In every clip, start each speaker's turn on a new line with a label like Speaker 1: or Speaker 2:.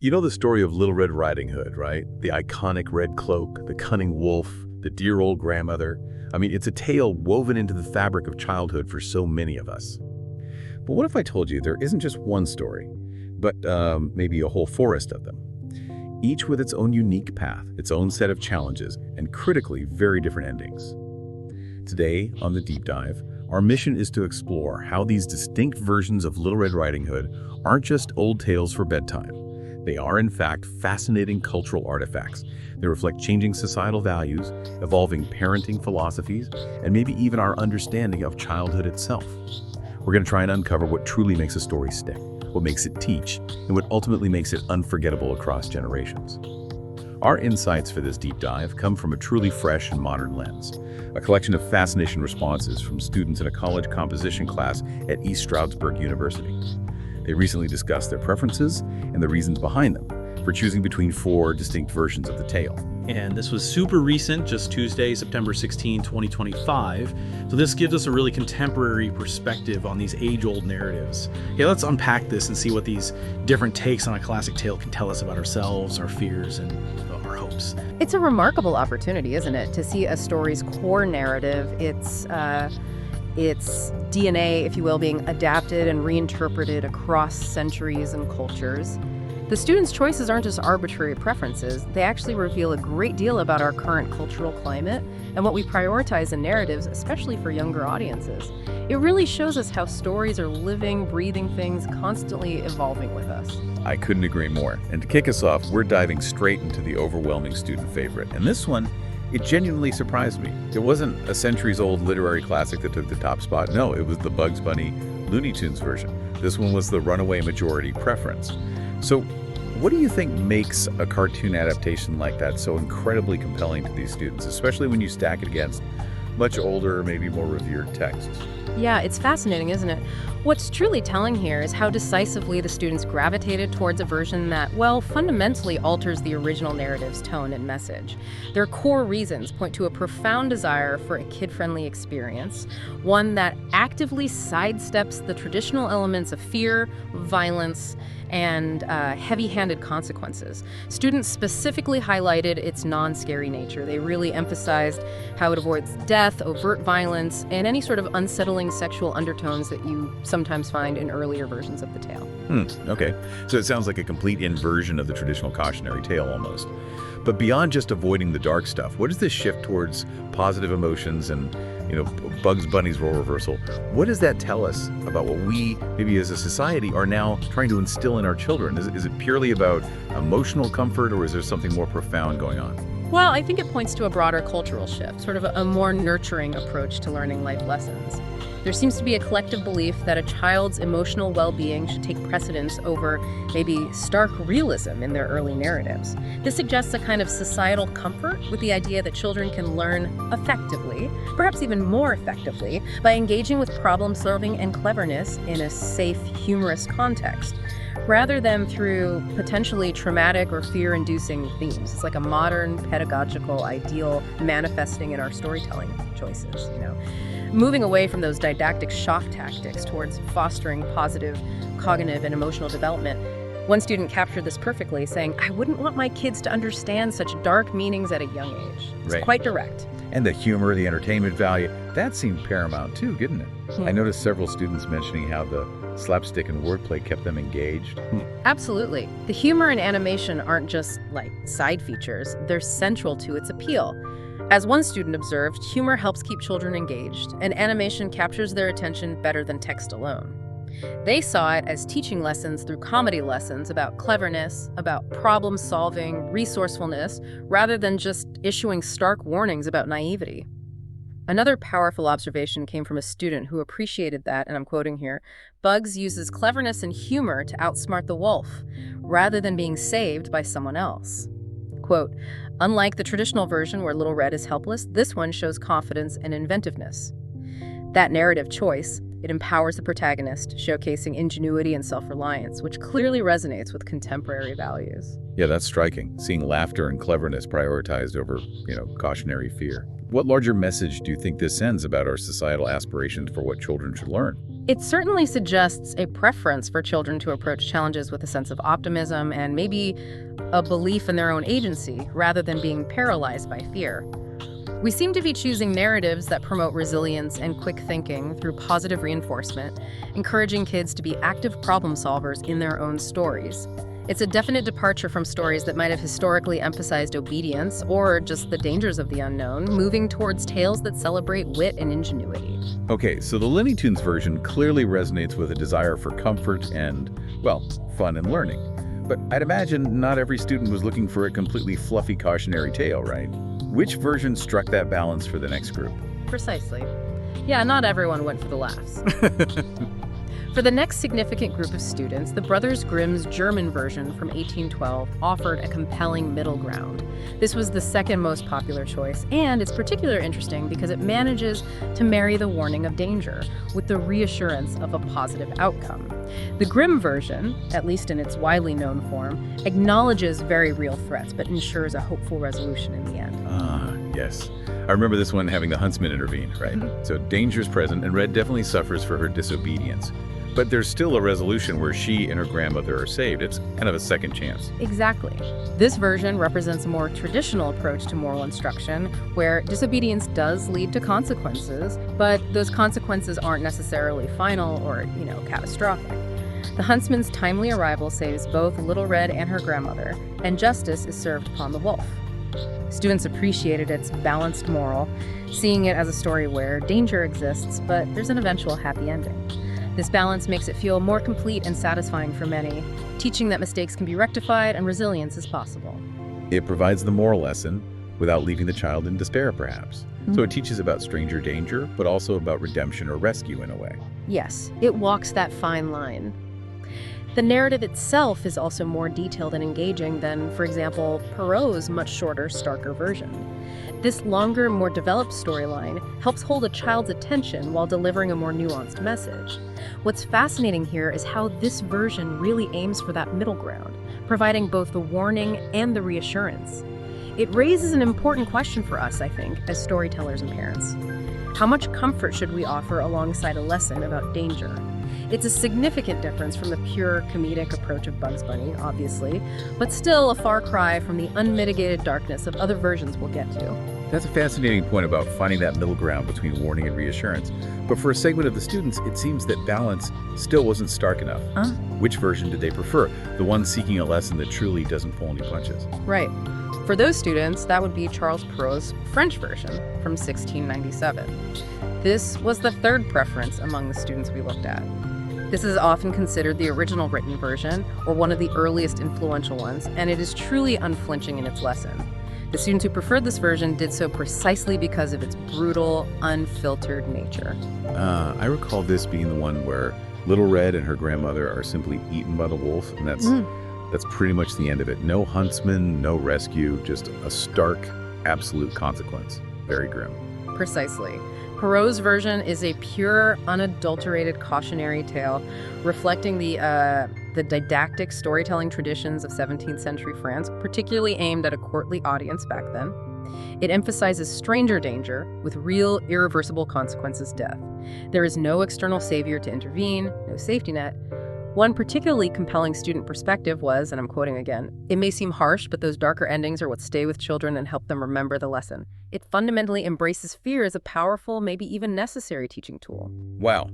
Speaker 1: You know the story of Little Red Riding Hood, right? The iconic red cloak, the cunning wolf, the dear old grandmother. I mean, it's a tale woven into the fabric of childhood for so many of us. But what if I told you there isn't just one story, but maybe a whole forest of them? Each with its own unique path, its own set of challenges, and critically very different endings. Today, on The Deep Dive, our mission is to explore how these distinct versions of Little Red Riding Hood aren't just old tales for bedtime. They are, in fact, fascinating cultural artifacts. They reflect changing societal values, evolving parenting philosophies, and maybe even our understanding of childhood itself. We're going to try and uncover what truly makes a story stick, what makes it teach, and what ultimately makes it unforgettable across generations. Our insights for this deep dive come from a truly fresh and modern lens, a collection of fascination responses from students in a college composition class at East Stroudsburg University. They recently discussed their preferences and the reasons behind them for choosing between four distinct versions of the tale.
Speaker 2: And this was super recent, just Tuesday, September 16, 2025. So this gives us a really contemporary perspective on these age-old narratives. Okay, let's unpack this and see what these different takes on a classic tale can tell us about ourselves, our fears, and our hopes.
Speaker 3: It's a remarkable opportunity, isn't it, to see a story's core narrative, its DNA, if you will, being adapted and reinterpreted across centuries and cultures. The students' choices aren't just arbitrary preferences. They actually reveal a great deal about our current cultural climate and what we prioritize in narratives, especially for younger audiences. It really shows us how stories are living, breathing things, constantly evolving with us.
Speaker 1: I couldn't agree more. And to kick us off, we're diving straight into the overwhelming student favorite. And this one, it genuinely surprised me. It wasn't a centuries-old literary classic that took the top spot. No, it was the Bugs Bunny Looney Tunes version. This one was the runaway majority preference. So what do you think makes a cartoon adaptation like that so incredibly compelling to these students, especially when you stack it against much older, maybe more revered texts?
Speaker 3: Yeah, it's fascinating, isn't it? What's truly telling here is how decisively the students gravitated towards a version that, well, fundamentally alters the original narrative's tone and message. Their core reasons point to a profound desire for a kid-friendly experience, one that actively sidesteps the traditional elements of fear, violence, and heavy-handed consequences. Students specifically highlighted its non-scary nature. They really emphasized how it avoids death, overt violence, and any sort of unsettling sexual undertones that you sometimes find in earlier versions of the tale.
Speaker 1: Okay. So it sounds like a complete inversion of the traditional cautionary tale almost. But beyond just avoiding the dark stuff, what is this shift towards positive emotions and, Bugs Bunny's role reversal? What does that tell us about what we, maybe as a society, are now trying to instill in our children? Is it purely about emotional comfort, or is there something more profound going on?
Speaker 3: Well, I think it points to a broader cultural shift, sort of a more nurturing approach to learning life lessons. There seems to be a collective belief that a child's emotional well-being should take precedence over maybe stark realism in their early narratives. This suggests a kind of societal comfort with the idea that children can learn effectively, perhaps even more effectively, by engaging with problem-solving and cleverness in a safe, humorous context, rather than through potentially traumatic or fear-inducing themes. It's like a modern pedagogical ideal manifesting in our storytelling choices, Moving away from those didactic shock tactics towards fostering positive cognitive and emotional development. One student captured this perfectly, saying, "I wouldn't want my kids to understand such dark meanings at a young age." It's
Speaker 1: Right.
Speaker 3: quite direct.
Speaker 1: And the humor, the entertainment value, that seemed paramount too, didn't it? I noticed several students mentioning how the slapstick and wordplay kept them engaged.
Speaker 3: Absolutely. The humor and animation aren't just like side features, they're central to its appeal. As one student observed, humor helps keep children engaged, and animation captures their attention better than text alone. They saw it as teaching lessons through comedy lessons about cleverness, about problem solving, resourcefulness, rather than just issuing stark warnings about naivety. Another powerful observation came from a student who appreciated that, and I'm quoting here, "Bugs uses cleverness and humor to outsmart the wolf, rather than being saved by someone else." Quote, "Unlike the traditional version where Little Red is helpless, this one shows confidence and inventiveness." That narrative choice, it empowers the protagonist, showcasing ingenuity and self-reliance, which clearly resonates with contemporary values.
Speaker 1: Yeah, that's striking. Seeing laughter and cleverness prioritized over, cautionary fear. What larger message do you think this sends about our societal aspirations for what children should learn?
Speaker 3: It certainly suggests a preference for children to approach challenges with a sense of optimism and maybe a belief in their own agency rather than being paralyzed by fear. We seem to be choosing narratives that promote resilience and quick thinking through positive reinforcement, encouraging kids to be active problem solvers in their own stories. It's a definite departure from stories that might have historically emphasized obedience or just the dangers of the unknown, moving towards tales that celebrate wit and ingenuity.
Speaker 1: Okay, so the Looney Tunes version clearly resonates with a desire for comfort and, well, fun and learning. But I'd imagine not every student was looking for a completely fluffy cautionary tale, right? Which version struck that balance for the next group?
Speaker 3: Precisely. Yeah, not everyone went for the laughs. For the next significant group of students, the Brothers Grimm's German version from 1812 offered a compelling middle ground. This was the second most popular choice, and it's particularly interesting because it manages to marry the warning of danger with the reassurance of a positive outcome. The Grimm version, at least in its widely known form, acknowledges very real threats but ensures a hopeful resolution in the end.
Speaker 1: Ah, yes. I remember this one having the huntsman intervene, right? So danger's present, and Red definitely suffers for her disobedience. But there's still a resolution where she and her grandmother are saved. It's kind of a second chance.
Speaker 3: Exactly. This version represents a more traditional approach to moral instruction, where disobedience does lead to consequences, but those consequences aren't necessarily final or, catastrophic. The huntsman's timely arrival saves both Little Red and her grandmother, and justice is served upon the wolf. Students appreciated its balanced moral, seeing it as a story where danger exists, but there's an eventual happy ending. This balance makes it feel more complete and satisfying for many, teaching that mistakes can be rectified and resilience is possible.
Speaker 1: It provides the moral lesson without leaving the child in despair, perhaps. So it teaches about stranger danger, but also about redemption or rescue in a way.
Speaker 3: Yes, it walks that fine line. The narrative itself is also more detailed and engaging than, for example, Perrault's much shorter, starker version. This longer, more developed storyline helps hold a child's attention while delivering a more nuanced message. What's fascinating here is how this version really aims for that middle ground, providing both the warning and the reassurance. It raises an important question for us, I think, as storytellers and parents. How much comfort should we offer alongside a lesson about danger? It's a significant difference from the pure comedic approach of Bugs Bunny, obviously, but still a far cry from the unmitigated darkness of other versions we'll get to.
Speaker 1: That's a fascinating point about finding that middle ground between warning and reassurance. But for a segment of the students, it seems that balance still wasn't stark enough. Which version did they prefer? The one seeking a lesson that truly doesn't pull any punches?
Speaker 3: Right. For those students, that would be Charles Perrault's French version from 1697. This was the third preference among the students we looked at. This is often considered the original written version, or one of the earliest influential ones, and it is truly unflinching in its lesson. The students who preferred this version did so precisely because of its brutal, unfiltered nature.
Speaker 1: I recall this being the one where Little Red and her grandmother are simply eaten by the wolf, and that's pretty much the end of it. No huntsman, no rescue, just a stark, absolute consequence. Very grim.
Speaker 3: Precisely. Perrault's version is a pure, unadulterated cautionary tale reflecting the didactic storytelling traditions of 17th century France, particularly aimed at a courtly audience back then. It emphasizes stranger danger with real, irreversible consequences: death. There is no external savior to intervene, no safety net. One particularly compelling student perspective was, and I'm quoting again, "It may seem harsh, but those darker endings are what stay with children and help them remember the lesson. It fundamentally embraces fear as a powerful, maybe even necessary teaching tool."
Speaker 1: Wow.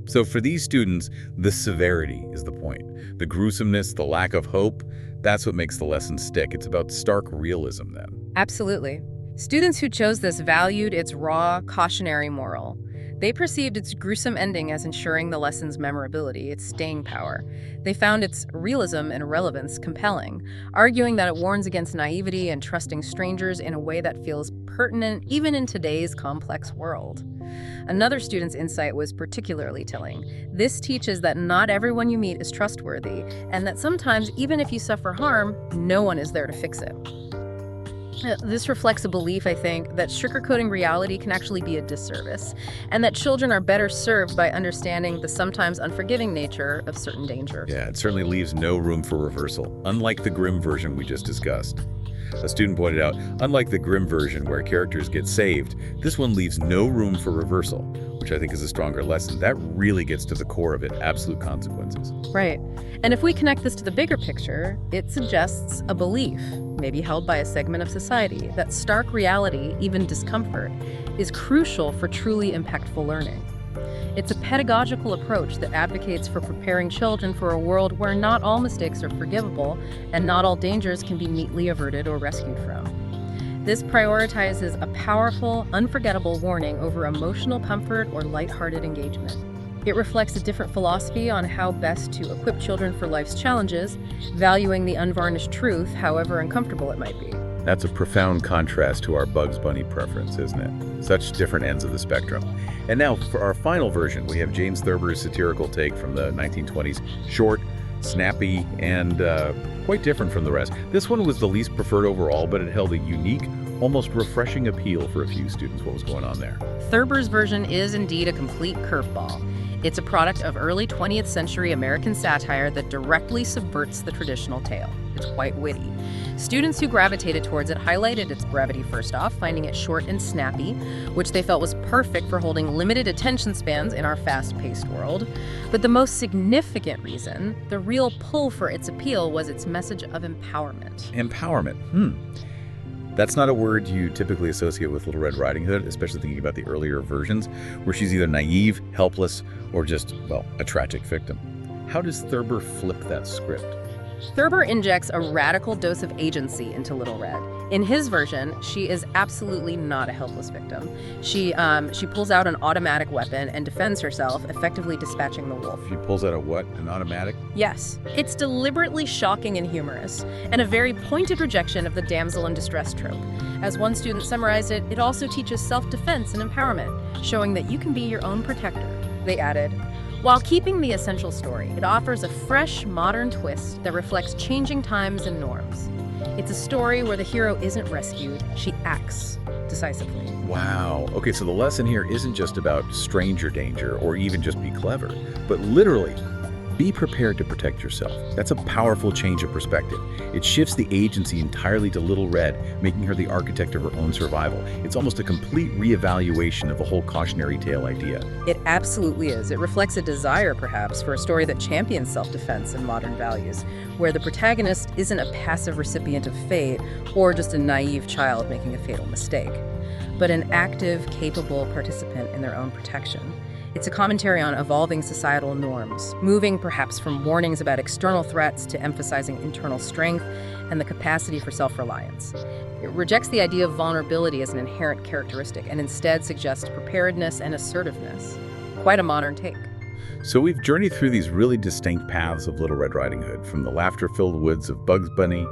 Speaker 1: So for these students, the severity is the point. The gruesomeness, the lack of hope, that's what makes the lesson stick. It's about stark realism then.
Speaker 3: Absolutely. Students who chose this valued its raw, cautionary moral. They perceived its gruesome ending as ensuring the lesson's memorability, its staying power. They found its realism and relevance compelling, arguing that it warns against naivety and trusting strangers in a way that feels pertinent even in today's complex world. Another student's insight was particularly telling. This teaches that not everyone you meet is trustworthy, and that sometimes, even if you suffer harm, no one is there to fix it. This reflects a belief, I think, that sugarcoating reality can actually be a disservice, and that children are better served by understanding the sometimes unforgiving nature of certain dangers.
Speaker 1: Yeah, it certainly leaves no room for reversal, unlike the grim version we just discussed. A student pointed out, unlike the Grimm version where characters get saved, this one leaves no room for reversal, which I think is a stronger lesson. That really gets to the core of it, absolute consequences.
Speaker 3: Right. And if we connect this to the bigger picture, it suggests a belief, maybe held by a segment of society, that stark reality, even discomfort, is crucial for truly impactful learning. It's a pedagogical approach that advocates for preparing children for a world where not all mistakes are forgivable and not all dangers can be neatly averted or rescued from. This prioritizes a powerful, unforgettable warning over emotional comfort or lighthearted engagement. It reflects a different philosophy on how best to equip children for life's challenges, valuing the unvarnished truth, however uncomfortable it might be.
Speaker 1: That's a profound contrast to our Bugs Bunny preference, isn't it? Such different ends of the spectrum. And now, for our final version, we have James Thurber's satirical take from the 1920s. Short, snappy, and quite different from the rest. This one was the least preferred overall, but it held a unique, almost refreshing appeal for a few students. What was going on there?
Speaker 3: Thurber's version is indeed a complete curveball. It's a product of early 20th century American satire that directly subverts the traditional tale. It's quite witty. Students who gravitated towards it highlighted its brevity first off, finding it short and snappy, which they felt was perfect for holding limited attention spans in our fast-paced world. But the most significant reason, the real pull for its appeal, was its message of empowerment.
Speaker 1: Empowerment. That's not a word you typically associate with Little Red Riding Hood, especially thinking about the earlier versions, where she's either naive, helpless, or just, well, a tragic victim. How does Thurber flip that script?
Speaker 3: Thurber injects a radical dose of agency into Little Red. In his version, she is absolutely not a helpless victim. She pulls out an automatic weapon and defends herself, effectively dispatching the wolf.
Speaker 1: She pulls out a what? An automatic?
Speaker 3: Yes. It's deliberately shocking and humorous, and a very pointed rejection of the damsel in distress trope. As one student summarized it, it also teaches self-defense and empowerment, showing that you can be your own protector. They added, while keeping the essential story, it offers a fresh, modern twist that reflects changing times and norms. It's a story where the hero isn't rescued, she acts decisively.
Speaker 1: Wow. Okay, so the lesson here isn't just about stranger danger or even just be clever, but literally, be prepared to protect yourself. That's a powerful change of perspective. It shifts the agency entirely to Little Red, making her the architect of her own survival. It's almost a complete reevaluation of the whole cautionary tale idea.
Speaker 3: It absolutely is. It reflects a desire, perhaps, for a story that champions self-defense and modern values, where the protagonist isn't a passive recipient of fate or just a naive child making a fatal mistake, but an active, capable participant in their own protection. It's a commentary on evolving societal norms, moving perhaps from warnings about external threats to emphasizing internal strength and the capacity for self-reliance. It rejects the idea of vulnerability as an inherent characteristic and instead suggests preparedness and assertiveness. Quite a modern take.
Speaker 1: So we've journeyed through these really distinct paths of Little Red Riding Hood, from the laughter-filled woods of Bugs Bunny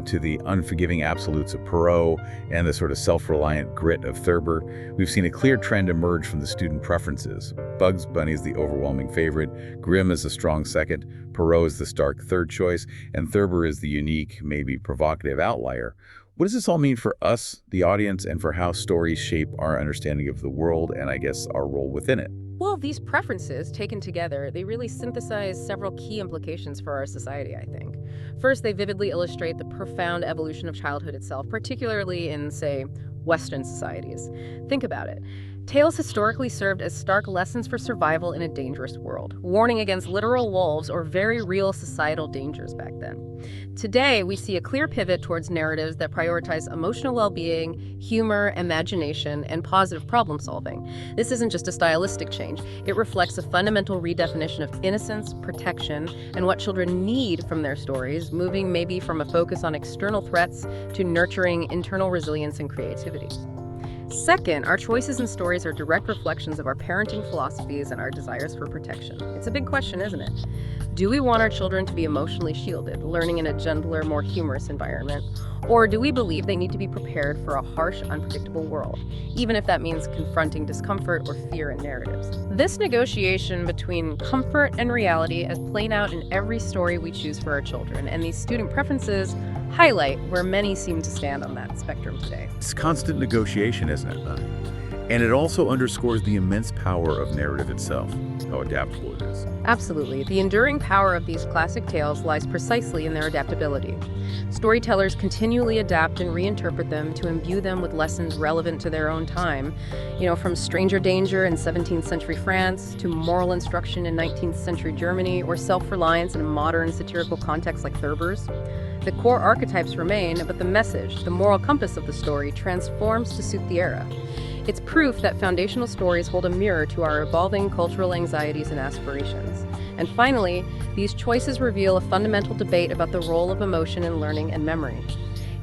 Speaker 1: to the unforgiving absolutes of Perrault and the sort of self-reliant grit of Thurber. We've seen a clear trend emerge from the student preferences. Bugs Bunny is the overwhelming favorite, Grimm is a strong second, Perrault is the stark third choice, and Thurber is the unique, maybe provocative outlier. What does this all mean for us, the audience, and for how stories shape our understanding of the world and, I guess, our role within it?
Speaker 3: Well, these preferences, taken together, they really synthesize several key implications for our society, I think. First, they vividly illustrate the profound evolution of childhood itself, particularly in, say, Western societies. Think about it. Tales historically served as stark lessons for survival in a dangerous world, warning against literal wolves or very real societal dangers back then. Today, we see a clear pivot towards narratives that prioritize emotional well-being, humor, imagination, and positive problem-solving. This isn't just a stylistic change. It reflects a fundamental redefinition of innocence, protection, and what children need from their stories, moving maybe from a focus on external threats to nurturing internal resilience and creativity. Second, our choices and stories are direct reflections of our parenting philosophies and our desires for protection. It's a big question, isn't it? Do we want our children to be emotionally shielded, learning in a gentler, more humorous environment? Or do we believe they need to be prepared for a harsh, unpredictable world, even if that means confronting discomfort or fear in narratives? This negotiation between comfort and reality is playing out in every story we choose for our children, and these student preferences highlight where many seem to stand on that spectrum today.
Speaker 1: It's constant negotiation, isn't it? And it also underscores the immense power of narrative itself, how adaptable it is.
Speaker 3: Absolutely. The enduring power of these classic tales lies precisely in their adaptability. Storytellers continually adapt and reinterpret them to imbue them with lessons relevant to their own time. From stranger danger in 17th century France to moral instruction in 19th century Germany or self-reliance in a modern satirical context like Thurber's. The core archetypes remain, but the message, the moral compass of the story, transforms to suit the era. It's proof that foundational stories hold a mirror to our evolving cultural anxieties and aspirations. And finally, these choices reveal a fundamental debate about the role of emotion in learning and memory.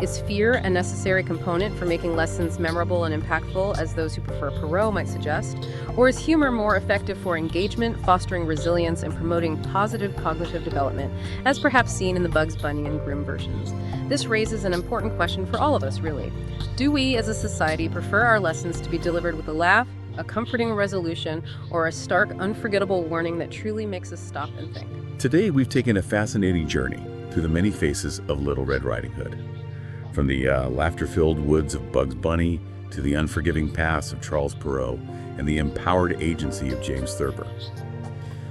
Speaker 3: Is fear a necessary component for making lessons memorable and impactful, as those who prefer Perrault might suggest? Or is humor more effective for engagement, fostering resilience, and promoting positive cognitive development, as perhaps seen in the Bugs Bunny and Grimm versions? This raises an important question for all of us, really. Do we, as a society, prefer our lessons to be delivered with a laugh, a comforting resolution, or a stark, unforgettable warning that truly makes us stop and think?
Speaker 1: Today, we've taken a fascinating journey through the many faces of Little Red Riding Hood. From the laughter-filled woods of Bugs Bunny to the unforgiving paths of Charles Perrault and the empowered agency of James Thurber.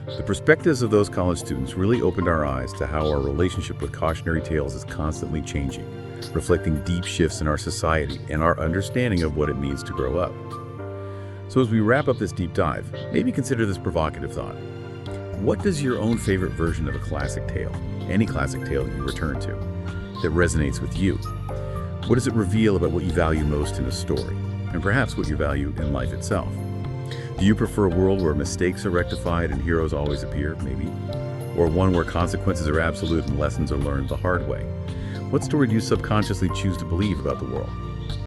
Speaker 1: The perspectives of those college students really opened our eyes to how our relationship with cautionary tales is constantly changing, reflecting deep shifts in our society and our understanding of what it means to grow up. So as we wrap up this deep dive, maybe consider this provocative thought. What does your own favorite version of a classic tale, any classic tale you return to, that resonates with you? What does it reveal about what you value most in a story, and perhaps what you value in life itself? Do you prefer a world where mistakes are rectified and heroes always appear, maybe? Or one where consequences are absolute and lessons are learned the hard way? What story do you subconsciously choose to believe about the world?